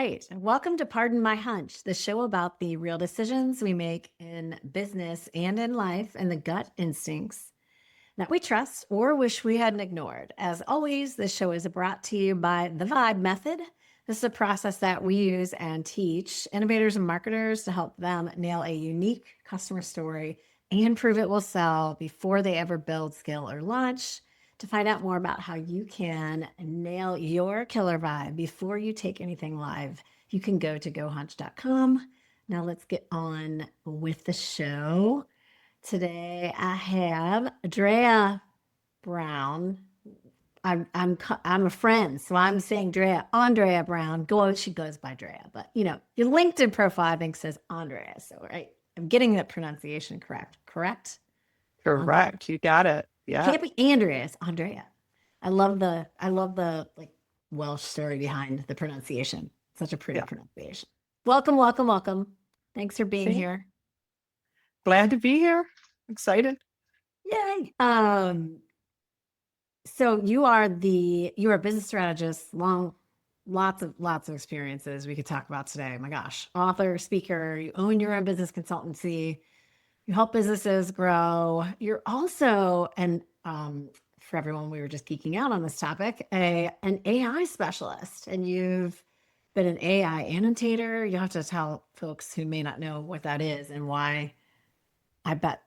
right. Welcome to Pardon My Hunch, the show about the real decisions we make in business and in life and the gut instincts that we trust or wish we hadn't ignored. As always, this show is brought to you by the Vibe Method. This is a process that we use and teach innovators and marketers to help them nail a unique customer story and prove it will sell before they ever build, scale, or launch. To find out more about how you can nail your killer vibe before you take anything live, you can go to gohunch.com. Now let's get on with the show. Today I have Andrea Brown. I'm a friend, so I'm saying Andrea Brown. She goes by Drea, but your LinkedIn profile I think says Andrea. So right, I'm getting that pronunciation correct. Correct? Andrea. Correct. You got it. Yeah. Can't be Andrea, it's Andrea. I love the like Welsh story behind the pronunciation. Such a pretty Yeah. pronunciation. Welcome, welcome, welcome. Thanks for being See, here. glad to be here. Excited. Yay. So you're a business strategist, lots of experiences we could talk about today. My gosh, author, speaker, you own your own business consultancy, you help businesses grow. You're also for everyone, we were just geeking out on this topic, an AI specialist, and you've been an AI annotator. You have to tell folks who may not know what that is and why. I bet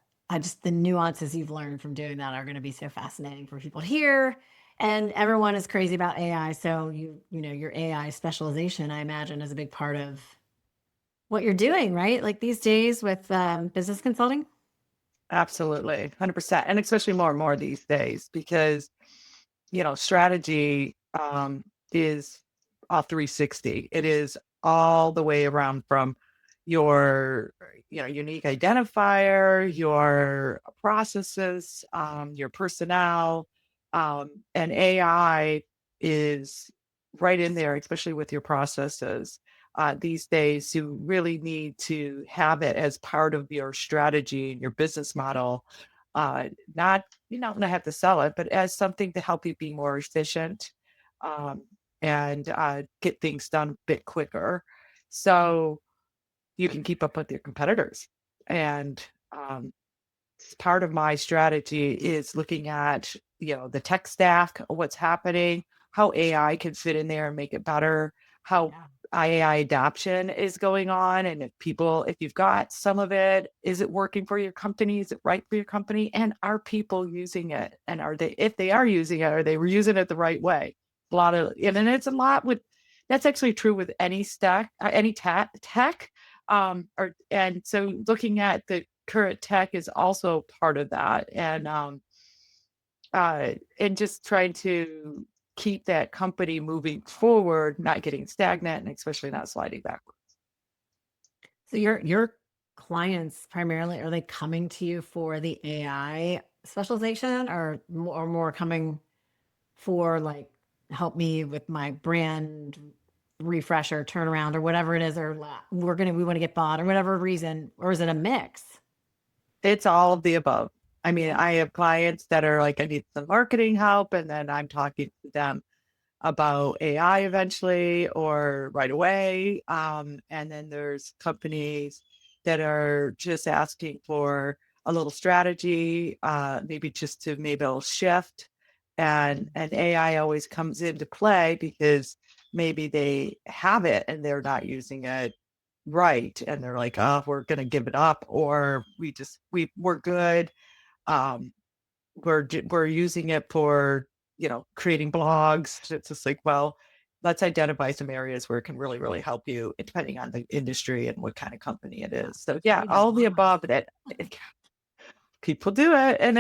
the nuances you've learned from doing that are going to be so fascinating for people to hear. And everyone is crazy about AI. So your AI specialization, I imagine, is a big part of what you're doing, right? Like these days with business consulting. Absolutely. 100%. And especially more and more these days because, strategy is a 360. It is all the way around from your, unique identifier, your processes, your personnel, and AI is right in there, especially with your processes. These days, you really need to have it as part of your strategy and your business model. Not, you're not going to have to sell it, but as something to help you be more efficient um, and get things done a bit quicker. So you can keep up with your competitors. And part of my strategy is looking at, the tech stack, what's happening, how AI can fit in there and make it better, how Yeah. AI adoption is going on. And if you've got some of it, is it working for your company? Is it right for your company? And are people using it? And if they are using it, are they using it the right way? And it's a lot that's actually true with any stack, any tech. And so looking at the current tech is also part of that. And just trying to keep that company moving forward, not getting stagnant, and especially not sliding backwards. So your clients primarily, are they coming to you for the AI specialization or more coming for like help me with my brand refresh or turnaround or whatever it is, or we want to get bought or whatever reason, or is it a mix? It's all of the above. I mean, Yeah. I have clients that are like, I need some marketing help, and then I'm talking to them about AI eventually or right away. And then there's companies that are just asking for a little strategy, maybe it'll shift. And AI always comes into play because maybe they have it and they're not using it right. And they're like, oh, we're gonna give it up, or we're good. Um, we're using it for creating blogs. It's just like, well, let's identify some areas where it can really really help you depending on the industry and what kind of company it is. So yeah, Creating all the blogs. above. People do it, and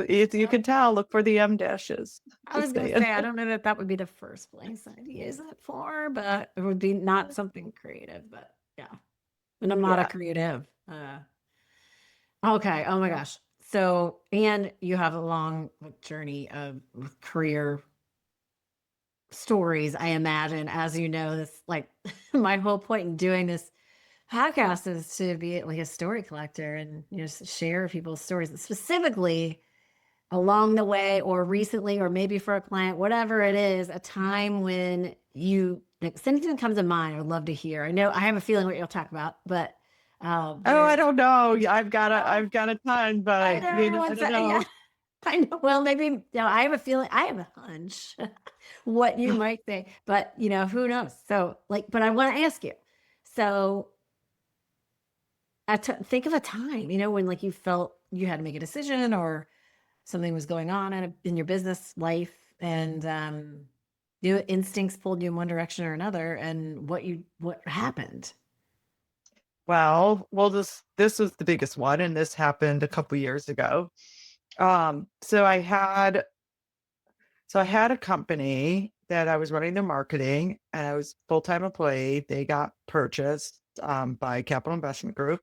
you can tell. Look for the M dashes. I was Just gonna saying. say, I don't know that would be the first place I'd use it for, but it would be not something creative. But yeah, and I'm not a Yeah. creative. Okay. Oh my gosh. So, and you have a long journey of career stories, I imagine. As you know, this like my whole point in doing this podcast is to be like a story collector and share people's stories, specifically along the way or recently or maybe for a client, whatever it is, a time when you Like, anything that comes to mind, I would love to hear. I know I have a feeling what you'll talk about, but Oh, I there's don't know. Yeah, oh, I've got a ton, I but you know, know I it's don't yeah. know. I know. Well, maybe no, I have a feeling, I have a hunch what you might say, but who knows? So, like, but I want to ask you. So, think of a time, when like you felt you had to make a decision or something was going on in your business life, and instincts pulled you in one direction or another, and what happened. Well, this was the biggest one, and this happened a couple years ago. So I had a company that I was running their marketing, and I was full-time employee. They got purchased by Capital Investment Group.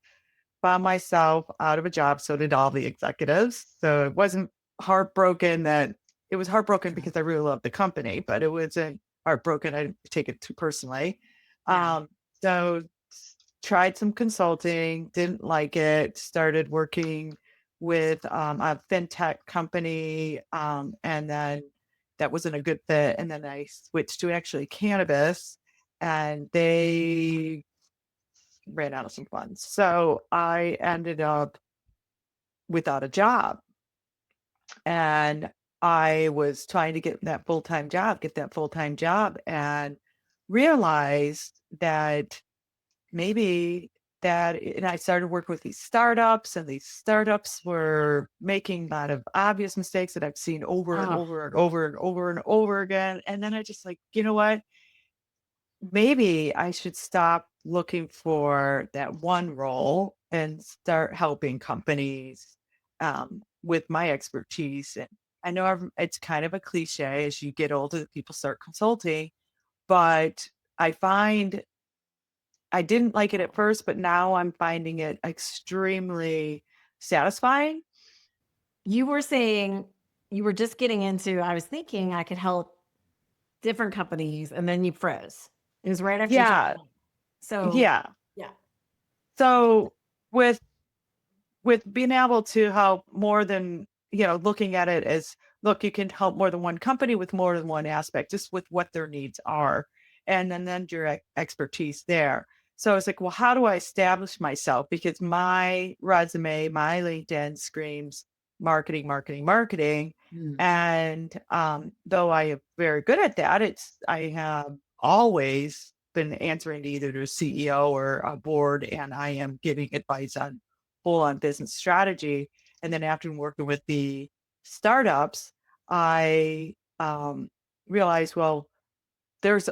Found myself out of a job, so did all the executives. So it wasn't heartbroken that it was heartbroken because I really loved the company, but it wasn't heartbroken. I didn't take it too personally. Yeah. Um, so tried some consulting, didn't like it, started working with a fintech company, and then that wasn't a good fit. And then I switched to actually cannabis, and they ran out of some funds. So I ended up without a job, and I was trying to get that full-time job, and realized that maybe and I started working with these startups, and these startups were making a lot of obvious mistakes that I've seen over and Oh, over and over and over and over again. And then I just like, you know what? Maybe I should stop looking for that one role and start helping companies with my expertise. And I know it's kind of a cliche as you get older that people start consulting, but I find I didn't like it at first, but now I'm finding it extremely satisfying. you were saying you were just getting into, I was thinking I could help different companies, and then you froze. It was right after you told Yeah, me. So, yeah. yeah. So with being able to help more than, looking at it as, look, you can help more than one company with more than one aspect, just with what their needs are. And then your expertise there. So it's like, well, how do I establish myself? Because my resume, my LinkedIn screams marketing, marketing, marketing. Mm. And though I am very good at that, I have always been answering to either the CEO or a board, and I am giving advice on full on business strategy. And then after working with the startups, I realized, well, there's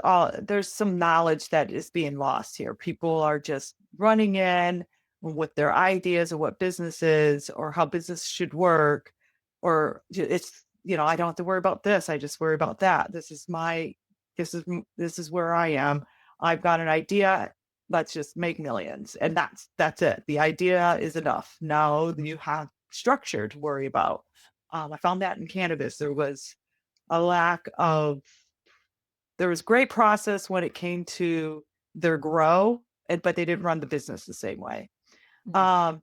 some knowledge that is being lost here. People are just running in with their ideas of what business is or how business should work, or it's, I don't have to worry about this. I just worry about that. This is where I am. I've got an idea. Let's just make millions. And that's it. The idea is enough. Now you have structure to worry about. I found that in cannabis, a lack of there was great process when it came to their grow, but they didn't run the business the same way. Mm. Um,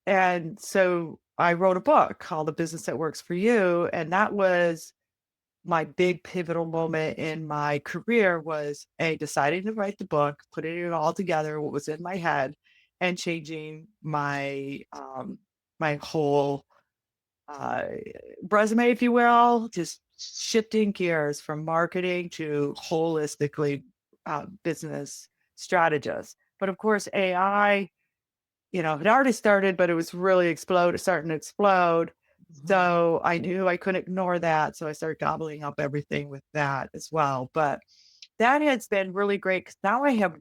and so I wrote a book called The Business That Works for You. And that was my big pivotal moment in my career was deciding to write the book, putting it all together, what was in my head, and changing my whole uh, resume, if you will, just shifting gears from marketing to holistically business strategist. But of course, AI, it already started, but it was really starting to explode. Mhm. So I knew I couldn't ignore that. So I started gobbling up everything with that as well. But that has been really great because now I have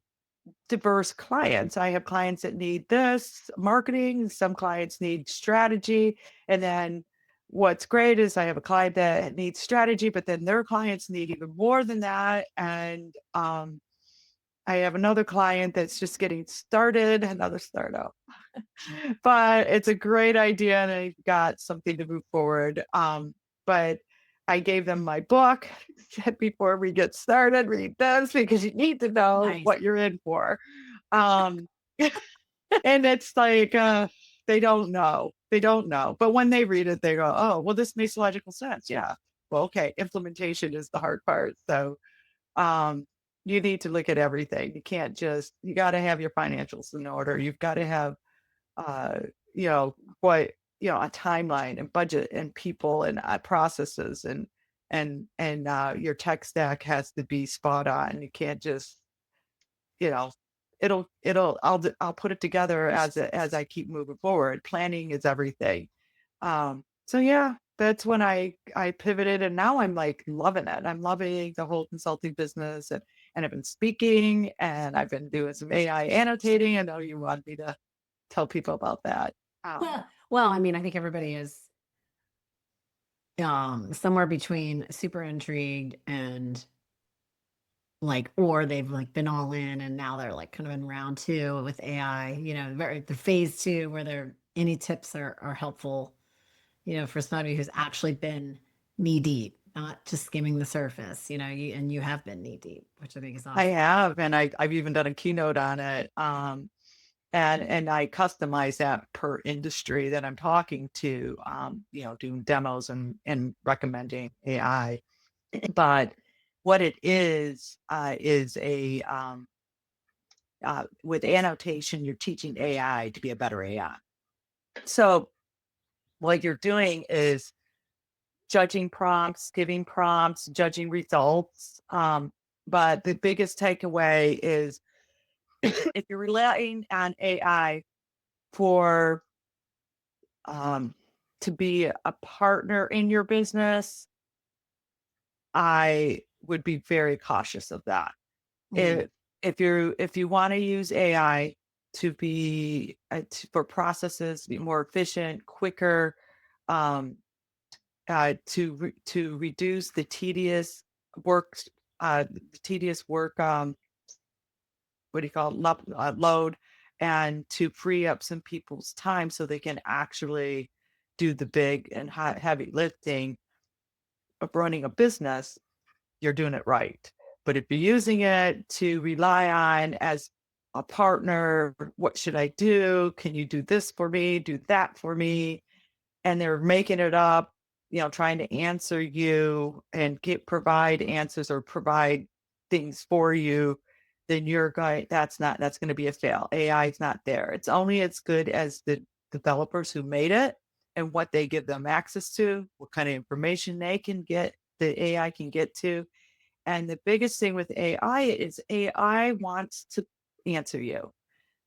diverse clients. I have clients that need this marketing, some clients need strategy. And then what's great is I have a client that needs strategy, but then their clients need even more than that. And I have another client that's just getting started, another startup. But it's a great idea and I've got something to move forward. But I gave them my book said before we get started, read this because you need to know Nice. what you're in for. Um, and it's like they don't know. They don't know. But when they read it, they go, oh, well, this makes logical sense. Yeah. Well, okay. Implementation is the hard part. So um, You need to look at everything. You can't just, you got to have your financials in order. You've got to have, uh, you know, what, a timeline and budget and people and processes and your tech stack has to be spot on. You can't just, you know, I'll put it together as I keep moving forward. Planning is everything. So yeah, that's when I pivoted and now I'm like loving it. I'm loving the whole consulting business and I've been speaking and I've been doing some AI annotating. I know you want me to tell people about that. Um, Well, I mean, I think everybody is somewhere between super intrigued and like, or they've like been all in and now they're like kind of in round two with AI, very the phase two where they're any tips are helpful, for somebody who's actually been knee deep, not just skimming the surface, and you have been knee deep, which I think is I awesome. have, and I've even done a keynote on it. And I customize that per industry that I'm talking to, doing demos and recommending AI. But what it is with annotation, you're teaching AI to be a better AI. So what you're doing is judging prompts, giving prompts, judging results. But the biggest takeaway is if you're relying on AI for to be a partner in your business, I would be very cautious of that. Mhm. If you want to use AI to be for processes to be more efficient, quicker, um, to reduce work, the tedious work, what do you call it, load, and to free up some people's time so they can actually do the big and heavy lifting of running a business, you're doing it right. But if you're using it to rely on as a partner, what should I do? Can you do this for me? Do that for me? And they're making it up, trying to answer you and provide answers or provide things for you, then you're going, that's going to be a fail. AI is not there. It's only as good as the developers who made it and what they give them access to, what kind of information they can get, the AI can get to. And the biggest thing with AI is AI wants to answer you.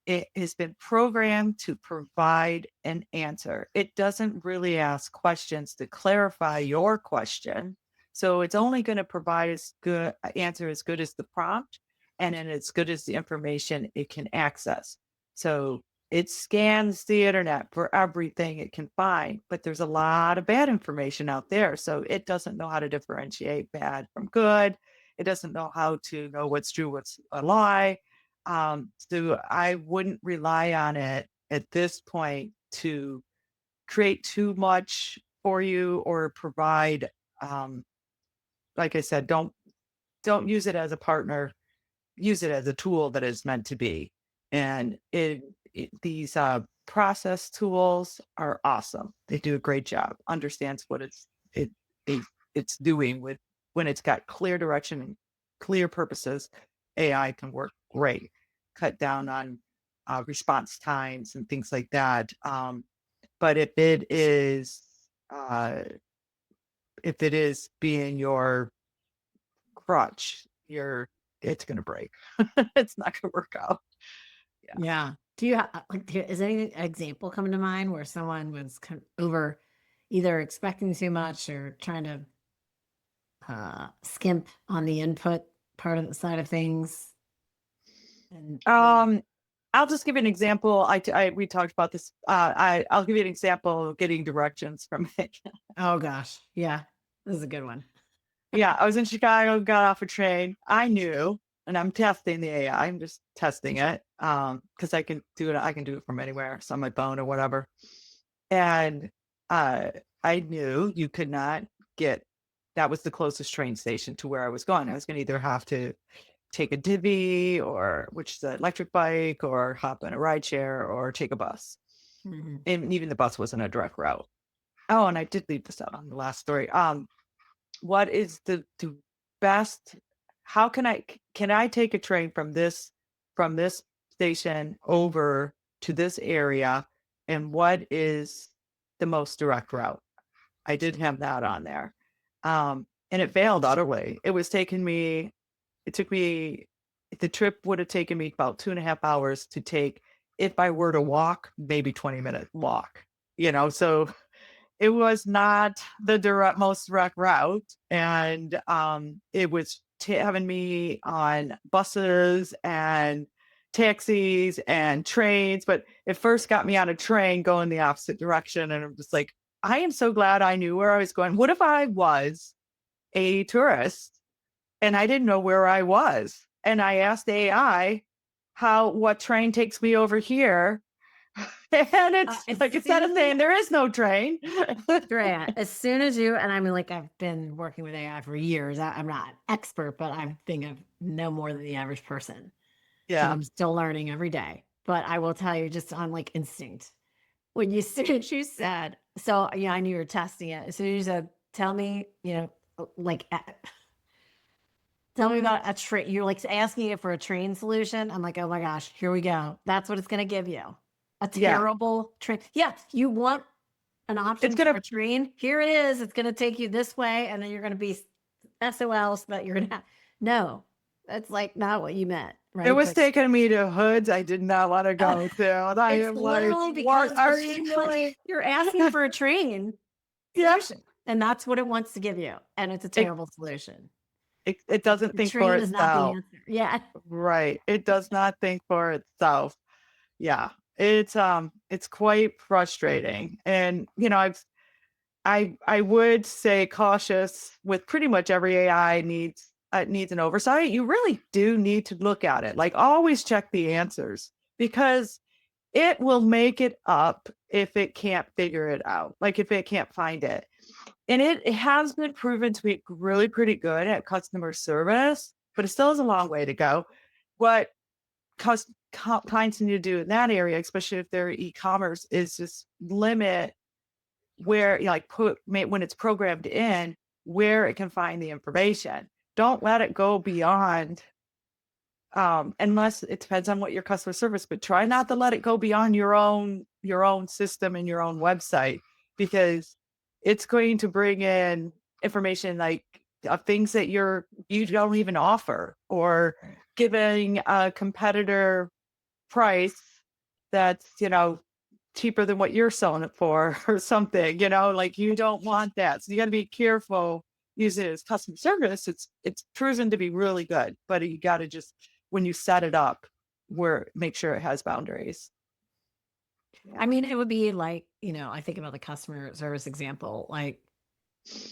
It has been programmed to provide an answer. It doesn't really ask questions to clarify your question. So it's only going to provide as good answer as good as the prompt and then as good as the information it can access. So it scans the internet for everything it can find, but there's a lot of bad information out there. So it doesn't know how to differentiate bad from good. It doesn't know how to know what's true, what's a lie. So I wouldn't rely on it at this point to create too much for you or provide, um, like I said, don't use it as a partner, use it as a tool that is meant to be. And these process tools are awesome. They do a great job, understands what it, it it's doing with when it's got clear direction and clear purposes. AI can work great, cut down on response times and things like that. But uh, if it is being your crutch, it's going to break. It's not going to work out. Yeah. Yeah. Do you is any example coming to mind where someone was kind of over either expecting too much or trying to skimp on the input part of the side of things? And Um, I'll just give you an example. We talked about this. I'll give you an example of getting directions from it. oh gosh, yeah, this is a good one. Yeah, I was in Chicago, got off a train. I knew, and I'm testing the AI. I'm just testing it because I can do it. I can do it from anywhere, it's on my phone or whatever. And uh, I knew you could not get. That was the closest train station to where I was going. I was going to either have to take a divvy or which is an electric bike or hop in a ride share or take a bus. Mhm. And even the bus wasn't a direct route. Oh, and I did leave this out on the last story. What is the best how can I take a train from this station over to this area, and what is the most direct route? I did have that on there. And it failed utterly. It took me, the trip would have taken me about 2.5 hours to take if I were to walk, maybe 20-minute walk, so it was not the most direct route. And it was having me on buses and taxis and trains. But it first got me on a train going the opposite direction. And I'm just like, I am so glad I knew where I was going. What if I was a tourist and I didn't know where I was? And I asked AI what train takes me over here. And it's As like, instead of soon saying there is no train. Drea, as soon as you, and I mean, like, I've been working with AI for years. I'm not expert, but I think I know more than the average person because Yeah. I'm still learning every day. But I will tell you, just on like instinct, when you as soon as you said, so yeah, I knew you were testing it. As soon as you said, tell me, like, tell me about a train. You're like asking it for a train solution. I'm like, oh my gosh, here we go. That's what it's going to give you. A Yeah. terrible train. Yeah, you want an It's option for gonna a train. Here it is. It's going to take you this way, and then you're going to be SOL, so that you're going to have. No, that's like not what you meant, it right? was taking me to hoods I did not want to Uh, go to. And I it's am like, literally what because are it's you like doing? you're asking for a train Yeah. solution, and that's what it wants to give you, and it's a It, terrible solution. it doesn't The think for train is not the itself. answer. Yeah. Right. It does not think for itself. Yeah. It's quite frustrating. And I would say cautious with pretty much every AI needs an oversight. You really do need to look at it. Like, always check the answers, because it will make it up if it can't figure it out. Like, if it can't find it. And it has been proven to be really pretty good at customer service, but it still has a long way to go. What clients need to do in that area, especially if they're e-commerce, is just limit where, like, when it's programmed in, where it can find the information. Don't let it go beyond, unless it depends on what your customer service, but try not to let it go beyond your own system and your own website, because it's going to bring in information like things that you don't even offer, or giving a competitor price that's cheaper than what you're selling it for, or something, like, you don't want that. So you got to be careful using it as customer service. It's proven to be really good, but you got to just, when you set it up, make sure it has boundaries. I mean, it would be like, I think about the customer service example. Like,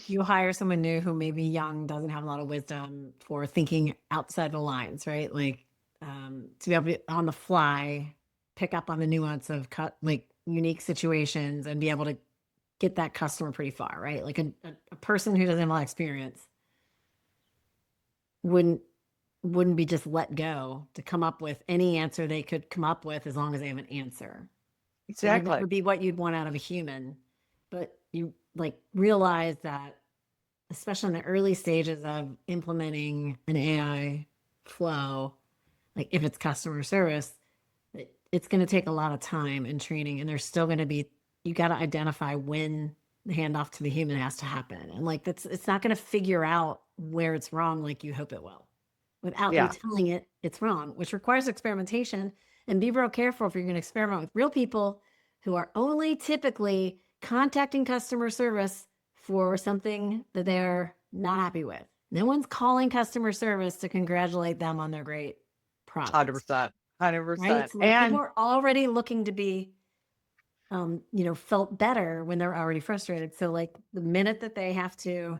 you hire someone new who may be young, doesn't have a lot of wisdom for thinking outside the lines, right? Like, to be able to on the fly pick up on the nuance of like unique situations and be able to get that customer pretty far, right? Like a person who doesn't have a lot of experience wouldn't wouldn't be just let go to come up with any answer they could come up with as long as they have an answer. That Exactly. would be what you'd want out of a human. But you like realize that, especially in the early stages of implementing an AI flow, like if it's customer service, it's going to take a lot of time and training, and there's still going to be, you got to identify when the handoff to the human has to happen. And like, it's not going to figure out where it's wrong like you hope it will without you Yeah. telling it it's wrong, which requires experimentation. And be real careful if you're going to experiment with real people who are only typically contacting customer service for something that they're not happy with. No one's calling customer service to congratulate them on their great product, 100%. right? 100%. So like people And are already looking to be, felt better when they're already frustrated. So like the minute that they have to,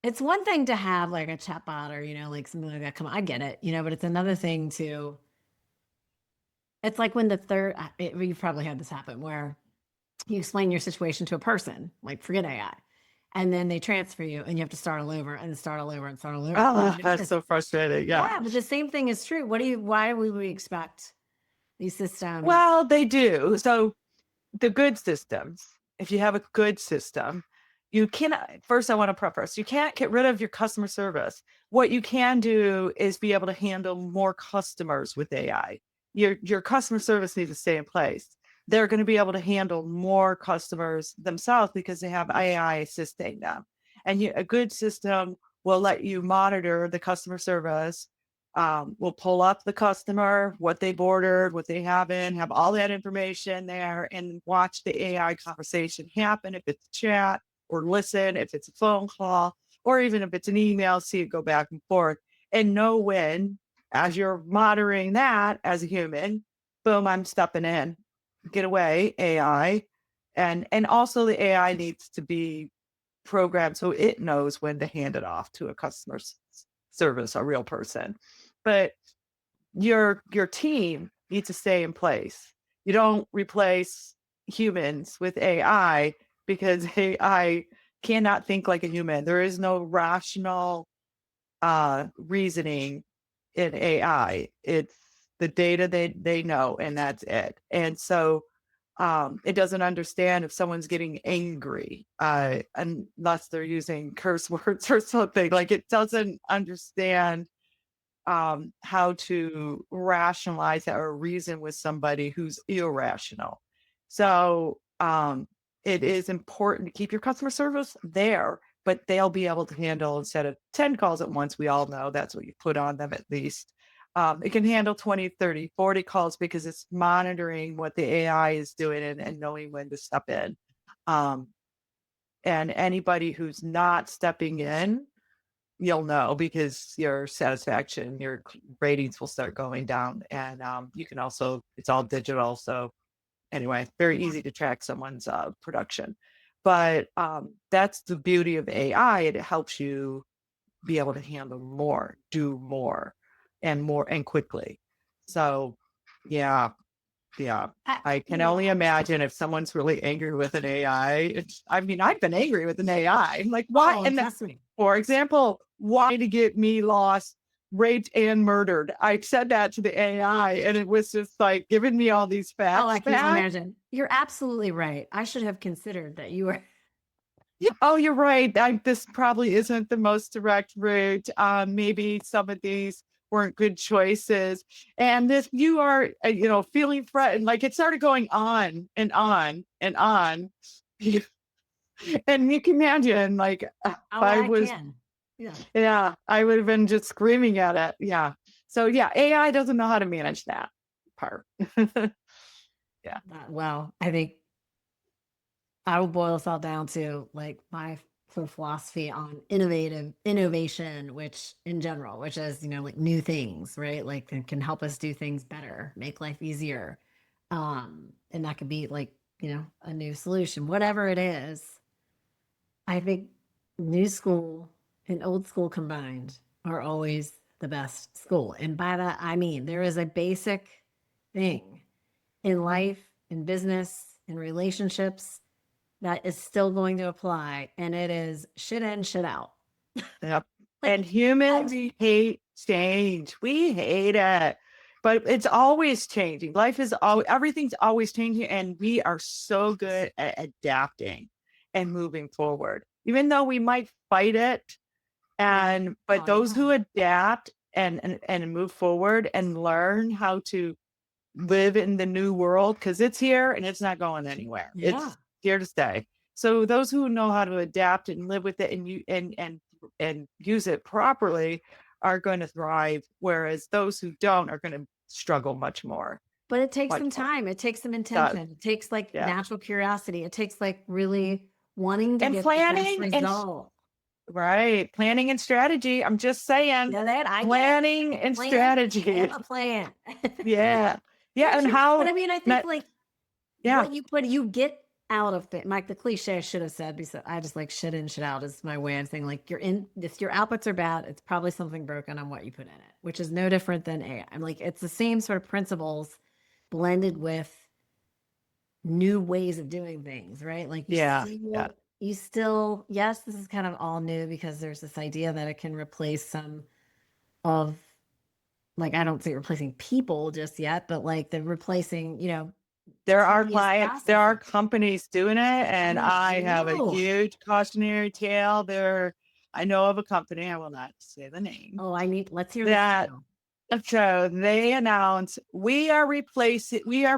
it's one thing to have like a chatbot or, like something like that. Come on, I get it, but it's another thing to, it's like when you've probably had this happen where you explain your situation to a person, like forget AI, and then they transfer you and you have to start all over and start all over and start all over. oh, that's so frustrating. Yeah. Yeah, but the same thing is true. Why would we expect these systems? Well, they do. So the good systems, if you have a good system, you cannot, first I want to preface, you can't get rid of your customer service. What you can do is be able to handle more customers with AI. Your customer service needs to stay in place. They're going to be able to handle more customers themselves because they have AI assisting them. And a good system will let you monitor the customer service. We'll pull up the customer, what they've ordered, what they haven't, have all that information there, and watch the AI conversation happen. If it's chat, or listen, if it's a phone call, or even if it's an email, see it go back and forth, and know when, as you're monitoring that as a human, boom, I'm stepping in, get away, AI. And also the AI needs to be programmed so it knows when to hand it off to a customer service, a real person. But your team needs to stay in place. You don't replace humans with AI because AI cannot think like a human. There is no rational reasoning in AI. It's the data they know, and that's it. And so it doesn't understand if someone's getting angry unless they're using curse words or something. Like it doesn't understand how to rationalize that or reason with somebody who's irrational. So it is important to keep your customer service there, but they'll be able to handle instead of 10 calls at once. We all know that's what you put on them at least. It can handle 20, 30, 40 calls because it's monitoring what the AI is doing and knowing when to step in. Um, and anybody who's not stepping in, you'll know because your satisfaction, your ratings will start going down. And you can also, it's all digital. So anyway, very easy to track someone's production. But that's the beauty of AI. It helps you be able to handle more, do more and quickly. So yeah, yeah. I can only imagine if someone's really angry with an AI. I mean, I've been angry with an AI. I'm like, why? Oh, And trust me. for example, why to get me lost, raped, and murdered? I said that to the AI, and it was just like giving me all these Oh, I facts can back. imagine. You're absolutely right. I should have considered that you were. Yeah, oh, you're right. This probably isn't the most direct route. Maybe some of these weren't good choices. And if you are, feeling threatened, like it started going on and on and on. And you can imagine, like, if Oh, I I was, can. Yeah. yeah, I would have been just screaming at it. Yeah. So, yeah, AI doesn't know how to manage that part. Yeah. Well, I think I would boil this all down to like my sort of philosophy on innovation, which in general, which is, like new things, right? Like can help us do things better, make life easier. And that could be like, a new solution, whatever it is. I think new school and old school combined are always the best school. And by that, I mean, there is a basic thing in life, in business, in relationships that is still going to apply, and it is shit in, shit out. Yep. Like, And humans I hate change. We hate it. But it's always changing. Life is always, everything's always changing. And we are so good at adapting and moving forward. Even though we might fight it. But oh those yeah, who adapt and move forward and learn how to live in the new world, because it's here and it's not going anywhere. yeah. It's here to stay. So those who know how to adapt and live with it and you and use it properly are going to thrive, whereas those who don't are going to struggle much more. But it takes Much some more. time. It takes some Does. intention. It takes like Yeah. natural curiosity. It takes like really wanting to And get the best planning and result. right. Planning and strategy. I'm just saying Yeah, that I get. planning and Plan. strategy. Have a plan. Yeah. Yeah. But And you, but how I mean, I think not, like yeah. what you get out of it. Like the cliche I should have said, because I just like shit in, shit out is my way of saying like if your outputs are bad, it's probably something broken on what you put in it, which is no different than AI. I'm like, it's the same sort of principles blended with new ways of doing things, right? Like Yeah. Yeah. yes, this is kind of all new because there's this idea that it can replace some of, like, I don't say replacing people just yet, but like the replacing, There are tedious clients, there are processes. companies doing it, and I I have a know. huge cautionary tale. I know of a company, I will not say the name, Oh, let's hear the that spiel. so they announced we are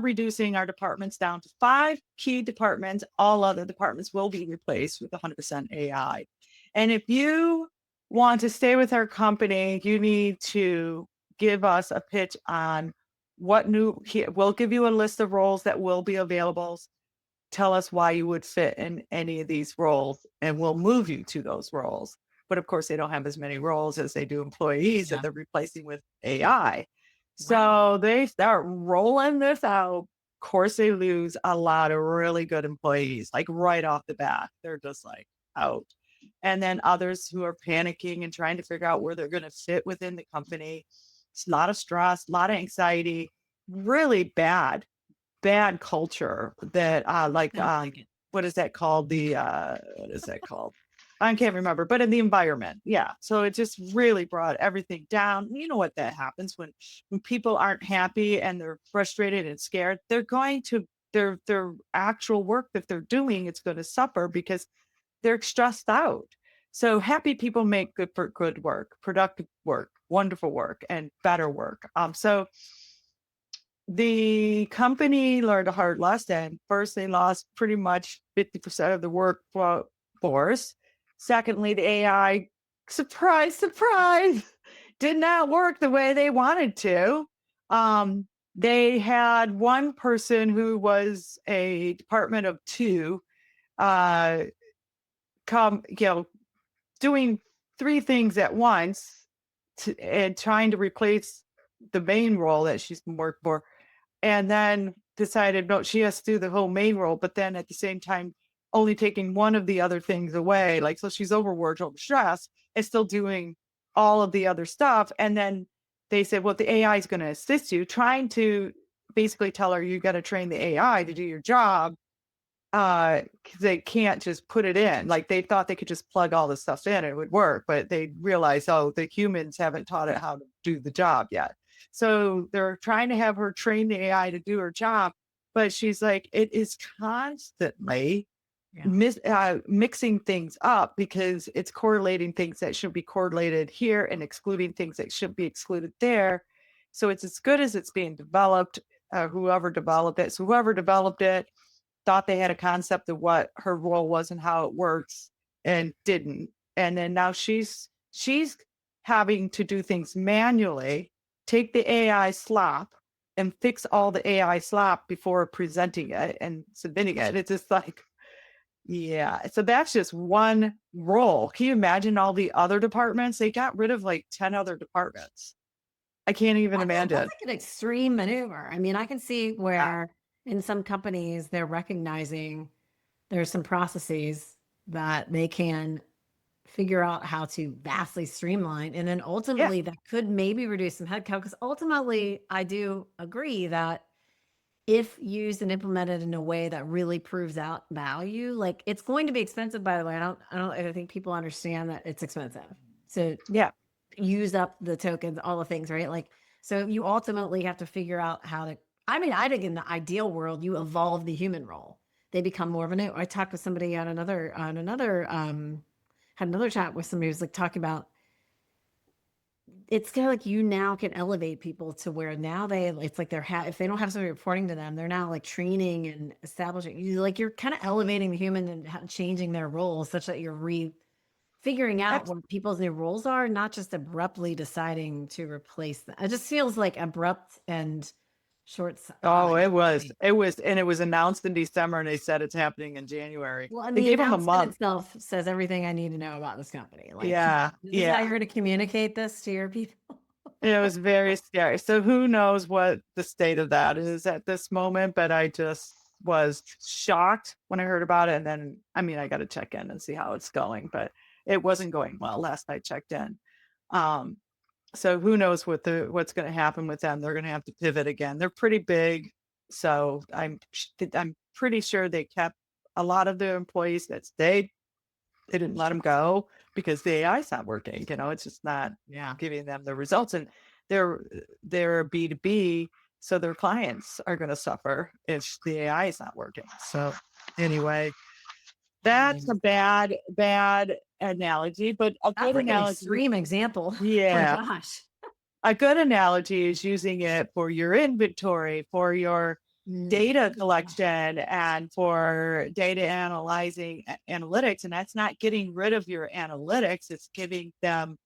reducing our departments down to 5 key departments. All other departments will be replaced with 100% AI. And if you want to stay with our company, you need to give us a pitch on we'll give you a list of roles that will be available. Tell us why you would fit in any of these roles and we'll move you to those roles. But of course, they don't have as many roles as they do employees that Yeah. they're replacing with AI. Wow. So they start rolling this out. Of course, they lose a lot of really good employees, like right off the bat. They're just like out. And then others who are panicking and trying to figure out where they're going to fit within the company. It's a lot of stress, a lot of anxiety, really bad culture that Sounds like it. what is that called? What is that called? I can't remember, but in the environment. Yeah. So it just really brought everything down. You know what that happens when people aren't happy and they're frustrated and scared, they're going to their actual work that they're doing, it's going to suffer because they're stressed out. So happy people make good work, productive work, wonderful work, and better work. So the company learned a hard lesson. First, they lost pretty much 50% of the workforce. Secondly, the AI, surprise, surprise, did not work the way they wanted to. They had one person who was a department of two uh, come, doing three things at once and trying to replace the main role that she's been working for, and then decided no, she has to do the whole main role, but then at the same time only taking one of the other things away, like, so she's overworked, overstressed, and still doing all of the other stuff. And then they said, well, the AI is going to assist you, trying to basically tell her you got to train the AI to do your job. 'Cause they can't just put it in. Like, they thought they could just plug all this stuff in and it would work, but they realized, oh, the humans haven't taught it how to do the job yet. So they're trying to have her train the AI to do her job, but she's like, it is constantly Yeah. mixing things up because it's correlating things that should be correlated here and excluding things that should be excluded there. So it's as good as it's being developed. Whoever developed it, so whoever developed it thought they had a concept of what her role was and how it works and didn't. And then now she's having to do things manually, take the AI slop and fix all the AI slop before presenting it and submitting it. It's just like, yeah. So that's just one role. Can you imagine all the other departments? They got rid of like 10 other departments. I can't even That's imagine. like an extreme maneuver. I mean, I can see Yeah. where in some companies they're recognizing there's some processes that they can figure out how to vastly streamline. And then Yeah. ultimately that could maybe reduce some headcount. Because ultimately, I do agree that if used and implemented in a way that really proves out value, like it's going to be expensive, by the way. I think people understand that it's expensive. So Yeah. use up the tokens, all the things, right? Like, so you ultimately have to figure out how to. I mean, I think in the ideal world, you evolve the human role. They become more of a. I talked with somebody had another chat with somebody who's like talking about it's kind of like you now can elevate people to where now it's like if they don't have somebody reporting to them, they're now like training and establishing you like you're kind of elevating the human and changing their roles such that you're figuring out Abs- what people's new roles are, not just abruptly deciding to replace them. It just feels like abrupt and Oh, it was. right. It was, and it was announced in December, and they said it's happening in January. Well, and They the gave them a announcement month. itself says everything I need to know about this company. Like, Yeah, this is how yeah. you're going to communicate this to your people. It was very scary. So who knows what the state of that is at this moment, but I just was shocked when I heard about it. And then, I mean, I got to check in and see how it's going, but it wasn't going well last I checked in. Um, so who knows what's going to happen with them? They're going to have to pivot again. They're pretty big, so I'm pretty sure they kept a lot of their employees that stayed. They didn't let them go because the AI's not working. It's just not Yeah. giving them the results. And they're B2B. So their clients are going to suffer if the AI is not working. So anyway, that's a Mm. bad analogy, but a That's good like an analogy. extreme example. My Yeah. gosh. A good analogy is using it for your inventory, for your Mm. data Yeah. collection, and for data analyzing analytics. And that's not getting rid of your analytics, it's giving them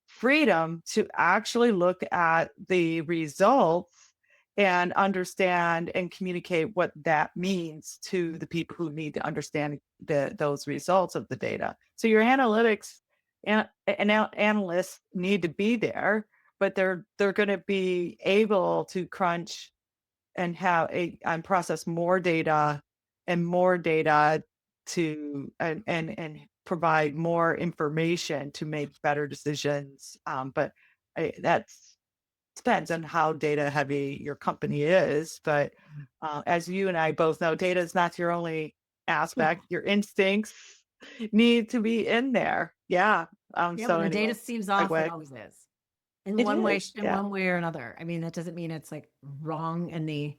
freedom to actually look at the results and understand and communicate what that means to the people who need to understand those results of the data. So your analytics and analysts need to be there, but they're going to be able to crunch and have and process more data to and provide more information to make better decisions. But that's depends on how data heavy your company is. But as you and I both know, data is not your only aspect. Your instincts need to be in there. Yeah. Yeah, So when the anyway, data seems off, it segue. always is. In It one way, is. in Yeah. one way or another. I mean, that doesn't mean it's like wrong in the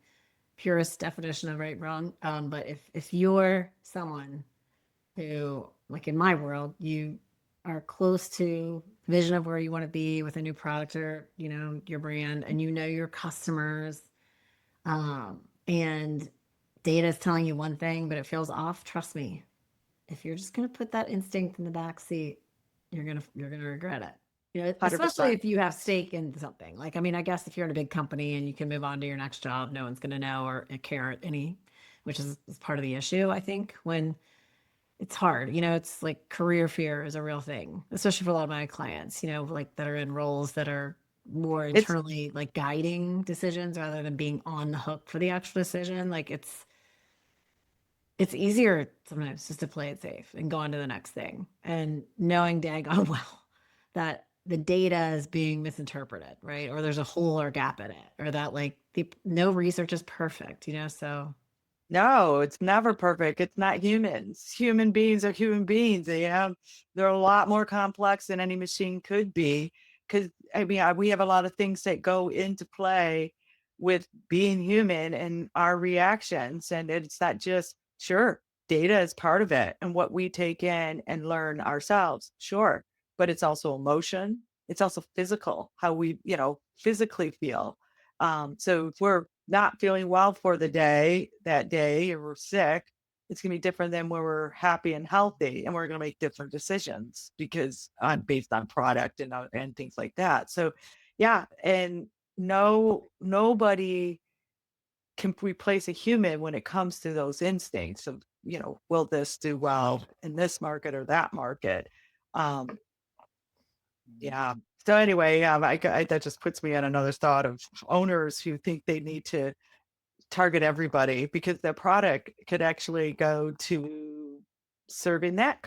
purest definition of right wrong. But if you're someone who, like in my world, you are close to vision of where you want to be with a new product or your brand, and your customers, and data is telling you one thing, but it feels off. Trust me, if you're just gonna put that instinct in the back seat, you're gonna regret it. Especially 100%. if you have stake in something. Like, I mean, I guess if you're in a big company and you can move on to your next job, no one's gonna know or care any, which is part of the issue. I think when it's hard, it's like career fear is a real thing, especially for a lot of my clients. Like that are in roles that are more It's internally like guiding decisions rather than being on the hook for the actual decision. Like it's easier sometimes just to play it safe and go on to the next thing and knowing daggone well that the data is being misinterpreted, right? Or there's a hole or gap in it, or that like no research is perfect, so No, it's never perfect. It's not humans. Human beings are human beings. They're a lot more complex than any machine could be. Because I mean, we have a lot of things that go into play with being human and our reactions. And it's not just, sure, data is part of it and what we take in and learn ourselves. Sure. But it's also emotion. It's also physical, how we, physically feel. So if we're not feeling well for that day, or we're sick, it's going to be different than when we're happy and healthy, and we're going to make different decisions because based on product and things like that. So, yeah, and nobody can replace a human when it comes to those instincts of will this do well in this market or that market. Um, yeah. So anyway, that just puts me on another thought of owners who think they need to target everybody because their product could actually go to serving that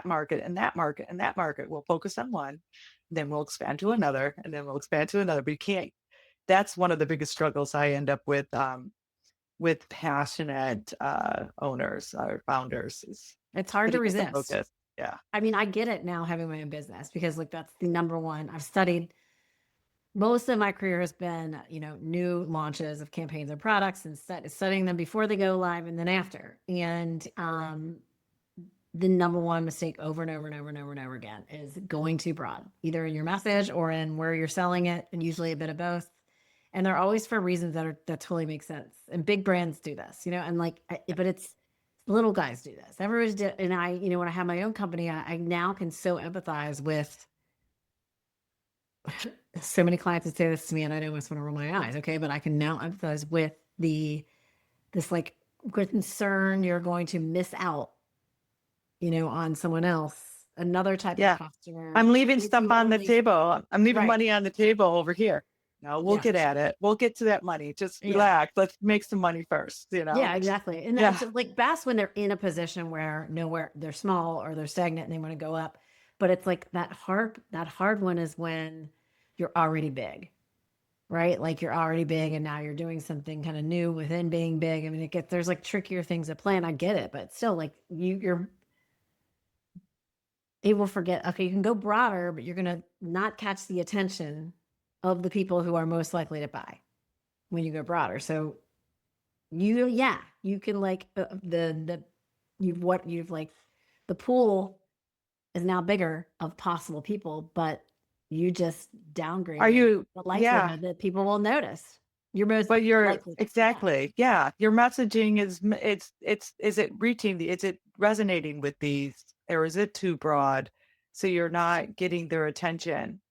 market and that market and that market. We'll focus on one, then we'll expand to another, and then we'll expand to another. But you can't. That's one of the biggest struggles I end up with passionate owners or founders is it's hard to getting them to resist. focus. Yeah. I mean, I get it now having my own business because like that's the number one. I've studied most of my career has been, new launches of campaigns and products and studying them before they go live and then after. And the number one mistake over and over and over and over and over again is going too broad, either in your message or in where you're selling it, and usually a bit of both. And they're always for reasons that totally make sense. And big brands do this, and like, but it's little guys do this. Everybody's and I, when I have my own company, I now can so empathize with so many clients that say this to me, and I almost want to roll my eyes. Okay, but I can now empathize with this like concern you're going to miss out, on someone else, another type of Yeah. customer. I'm leaving If stuff you on the only table. I'm leaving right, money on the table over here. No, we'll yeah, get at it. We'll get to that money. Just yeah, relax. Let's make some money first. yeah, exactly. And Yeah. that's like best when they're in a position where nowhere they're small or they're stagnant and they want to go up. But it's like that hard one is when you're already big, right? Like you're already big and now you're doing something kind of new within being big. I mean, there's like trickier things at play, and I get it, but still like it will forget, okay, you can go broader, but you're going to not catch the attention of the people who are most likely to buy, when you go broader. So you can like you've like the pool is now bigger of possible people, but you just Are downgraded you the yeah, likelihood that people will notice. You're most but you're likely. Yeah. exactly. Yeah, your messaging is it's is it reaching is it resonating with these, or is it too broad so you're not getting their attention,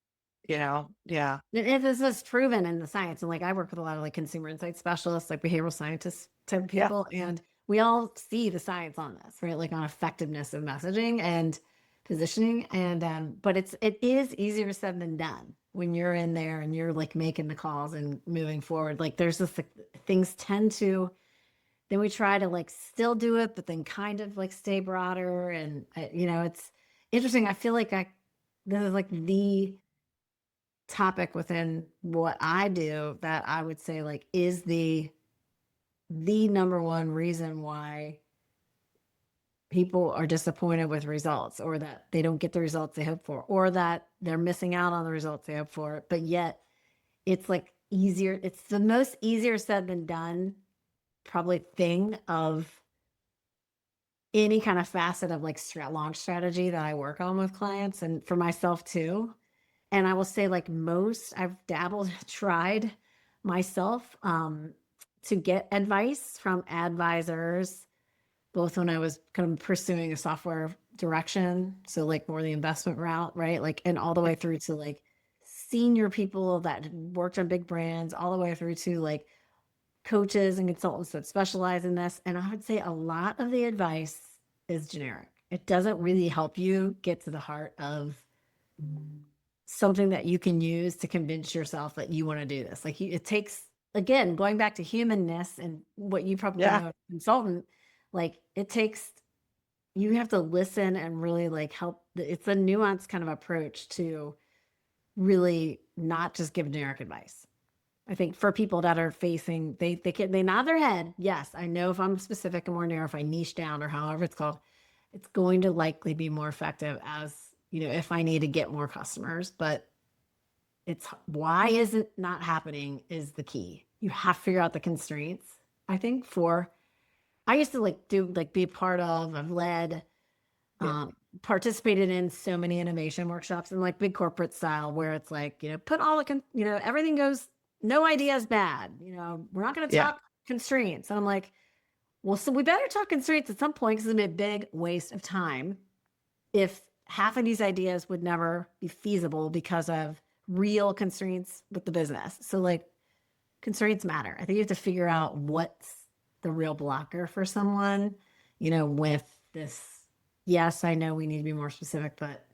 you know? Yeah. If this is proven in the science, and like I work with a lot of like consumer insight specialists, like behavioral scientists type of Yeah. people, and we all see the science on this, right? Like on effectiveness of messaging and positioning. And but it is easier said than done when you're in there and you're like making the calls and moving forward. Like there's this like, things tend to then we try to like still do it, but then kind of like stay broader. And it's interesting. I feel like this is like the topic within what I do that I would say like is the number one reason why people are disappointed with results, or that they don't get the results they hope for, or that they're missing out on the results they hope for. But yet it's like easier, it's the most easier said than done probably thing of any kind of facet of like launch strategy that I work on with clients and for myself too. And I will say, like most, I've dabbled, tried myself to get advice from advisors, both when I was kind of pursuing a software direction. So, like more the investment route, right? Like, and all the way through to like senior people that worked on big brands, all the way through to like coaches and consultants that specialize in this. And I would say a lot of the advice is generic. It doesn't really help you get to the heart of something that you can use to convince yourself that you want to do this. Like it takes, again, going back to humanness and what you probably Yeah. know as a consultant, like it takes, you have to listen and really like help. It's a nuanced kind of approach to really not just give generic advice. I think for people that are facing, they nod their head. Yes, I know if I'm specific and more narrow, if I niche down or however it's called, it's going to likely be more effective as, if I need to get more customers. But it's why is it not happening is the key. You have to figure out the constraints. I think I used to like do like be a part of, I've led, Yeah. um, participated in so many innovation workshops and like big corporate style where it's like, put all everything goes, no idea is bad. We're not going to Yeah. talk constraints. And I'm like, well, so we better talk constraints at some point because it's a big waste of time if half of these ideas would never be feasible because of real constraints with the business. So like constraints matter. I think you have to figure out what's the real blocker for someone, with this. Yes, I know we need to be more specific, but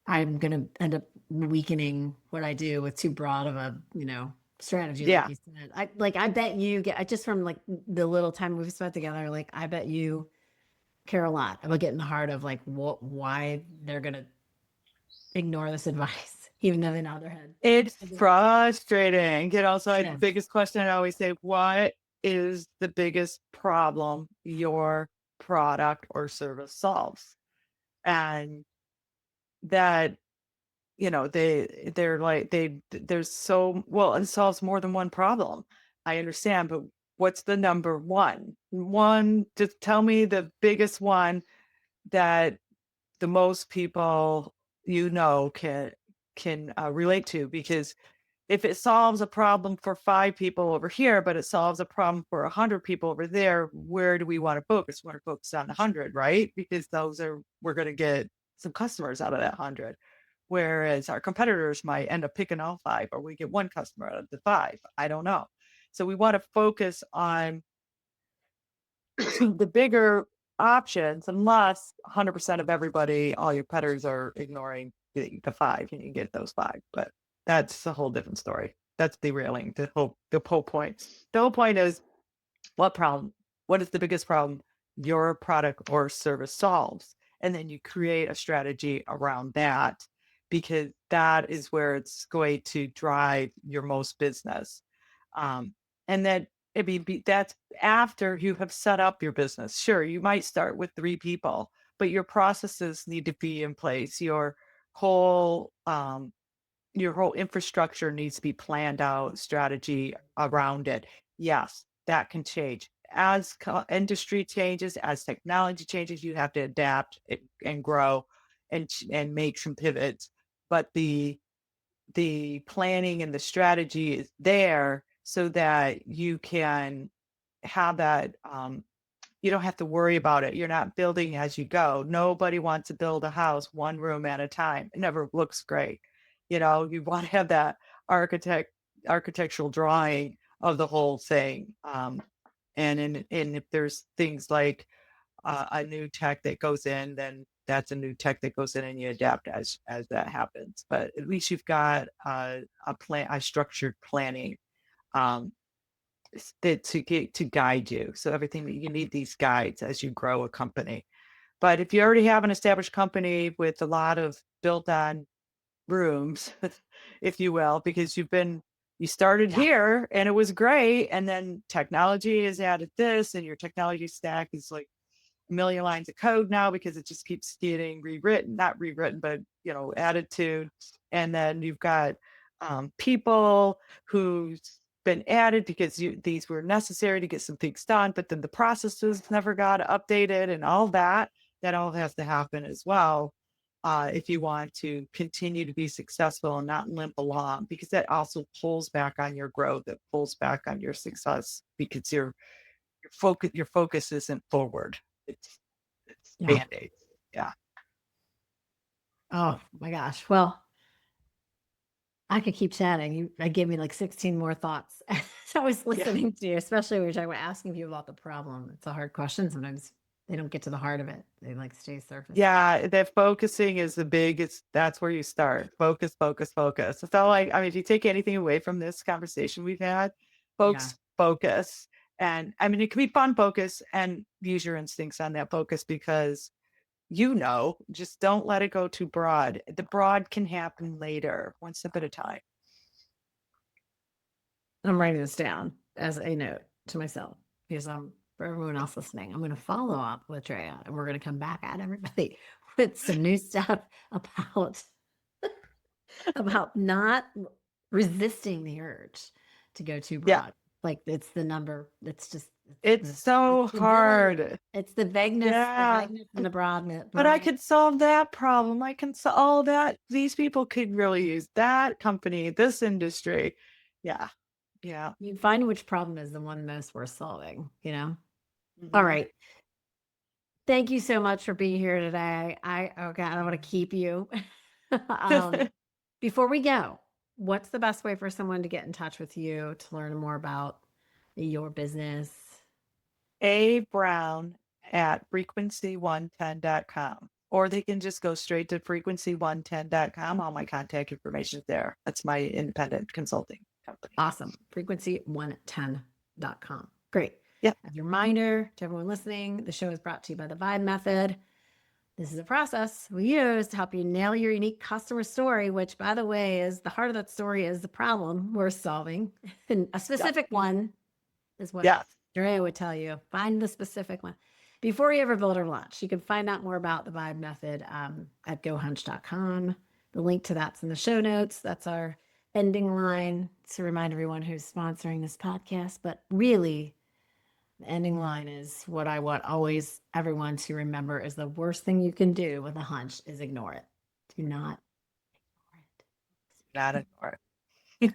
I'm going to end up weakening what I do with too broad of a, strategy. Like Yeah. you said, I bet you get, I just from like the little time we've spent together, like I bet you care a lot about getting the heart of like why they're going to ignore this advice, even though they nod their head. It's I do. frustrating. The Yeah. biggest question I always say, what is the biggest problem your product or service solves? And that, they're like, there's so, well, it solves more than one problem. I understand, but what's the number one? Just tell me the biggest one that the most people can relate to, because if it solves a problem for 5 people over here, but it solves a problem for 100 people over there, where do we want to focus? We want to focus on 100, right? Because we're going to get some customers out of that 100. Whereas our competitors might end up picking all 5, or we get one customer out of the 5. I don't know. So we want to focus on the bigger options, unless 100% of everybody, all your competitors are ignoring the 5, and you get those 5. But that's a whole different story. That's derailing the whole point. The whole point is, what problem? What is the biggest problem your product or service solves? And then you create a strategy around that, because that is where it's going to drive your most business. Um, and then that's after you have set up your business. Sure, you might start with 3 people, but your processes need to be in place. Your whole your whole infrastructure needs to be planned out, strategy around it. Yes, that can change. As industry changes, as technology changes, you have to adapt and grow and make some pivots. But the planning and the strategy is there so that you can have that you don't have to worry about it. You're not building as you go. Nobody wants to build a house one room at a time. It never looks great. You want to have that architectural drawing of the whole thing. And if there's things like a new tech that goes in, then that's a new tech that goes in, and you adapt as that happens. But at least you've got a structured planning um, that to guide you. So everything that you need these guides as you grow a company. But if you already have an established company with a lot of built on rooms, if you will, because you started Yeah. here and it was great, and then technology has added this, and your technology stack is like million lines of code now because it just keeps getting rewritten, not rewritten, but added to. And then you've got people who's been added because these were necessary to get some things done, but then the processes never got updated and all that. That all has to happen as well. If you want to continue to be successful and not limp along, because that also pulls back on your growth, it pulls back on your success because your focus isn't forward. It's Yeah. band-aids. Yeah. Oh my gosh. Well, I could keep chatting. I gave me like 16 more thoughts as I was Yeah. listening to you, especially when you're talking about asking people about the problem. It's a hard question. Sometimes they don't get to the heart of it. They like stay surface. Yeah, that focusing is the biggest that's where you start. Focus, focus, focus. That's all I mean, if you take anything away from this conversation we've had, Yeah. folks, focus. And I mean, it can be fun focus and use your instincts on that focus because just don't let it go too broad. The broad can happen later, one step at a time. I'm writing this down as a note to myself because for everyone else listening, I'm going to follow up with Drea and we're going to come back at everybody with some new stuff about not resisting the urge to go too Yeah. broad. Like it's the number. It's It's so the villain. hard. It's the vagueness, Yeah. and the broadness. But I could solve that problem. I can solve that. These people could really use that company, this industry. Yeah. Yeah. You find which problem is the one most worth solving. All Mhm. right. Thank you so much for being here today. Oh God, I want to keep you. um, before we go, what's the best way for someone to get in touch with you to learn more about your business? A Brown at frequency110.com. Or they can just go straight to frequency110.com. All my contact information is there. That's my independent consulting company. Awesome. Frequency110.com. Great. Yep. As a reminder to everyone listening, the show is brought to you by the Vibe Method. This is a process we use to help you nail your unique customer story, which, by the way, is the heart of that story is the problem we're solving. And a specific one is what Yes. Drea would tell you. Find the specific one. Before you ever build or launch, you can find out more about the Vibe Method at gohunch.com. The link to that's in the show notes. That's our ending line to remind everyone who's sponsoring this podcast. But really, the ending line is what I want always everyone to remember is the worst thing you can do with a hunch is ignore it. Do not ignore it. Not ignore it.